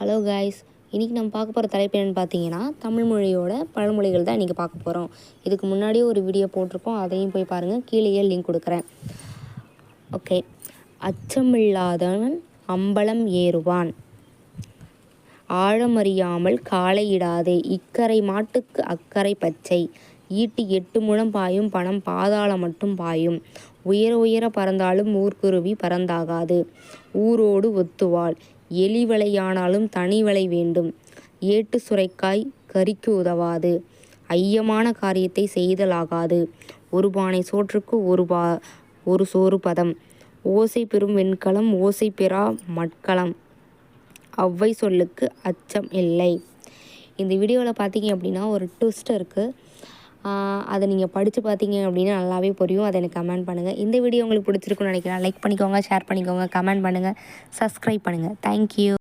Hello guys, இன்றைக்கி நம்ம பார்க்க போகிற தலைப்பு என்னென்னு பார்த்தீங்கன்னா, தமிழ் மொழியோட பழமொழிகள் தான் இன்றைக்கி பார்க்க போகிறோம். இதுக்கு முன்னாடியே ஒரு வீடியோ போட்டிருக்கோம், அதையும் போய் பாருங்கள், கீழேயே லிங்க் கொடுக்குறேன். ஓகே. அச்சமில்லாதவன் அம்பலம் ஏறுவான், ஆழமறியாமல் காலையிடாதே, இக்கரை மாட்டுக்கு அக்கரை பச்சை, ஈட்டி 8 முழம் பாயும் பணம் பாதாளம் மட்டும் பாயும், உயர உயர பறந்தாலும் ஊர்க்குருவி பறந்தாகாது, ஊரோடு ஒத்துவாள், எலி வலையானாலும் தனி வலை வேண்டும், ஏட்டு சுரைக்காய் கறிக்கு உதவாது, ஐயமான காரியத்தை செய்தலாகாது, ஒரு பானை சோற்றுக்கு ஒரு சோறு பதம், ஓசை பெறும் வெண்கலம் ஓசை பெறா மட்கலம், அவ்வை சொல்லுக்கு அச்சம் இல்லை. இந்த வீடியோவில் பார்த்தீங்க அப்படின்னா ஒரு ட்விஸ்ட் இருக்குது. அதை நீங்கள் படித்து பார்த்தீங்க அப்படின்னா நல்லாவே புரியும். அதை எனக்கு கமெண்ட் பண்ணுங்கள். இந்த வீடியோ உங்களுக்கு பிடிச்சிருக்குன்னு நினைக்கிறேன். லைக் பண்ணிக்கோங்க, ஷேர் பண்ணிக்கோங்க, கமெண்ட் பண்ணுங்கள், சப்ஸ்கிரைப் பண்ணுங்கள். தேங்க்யூ.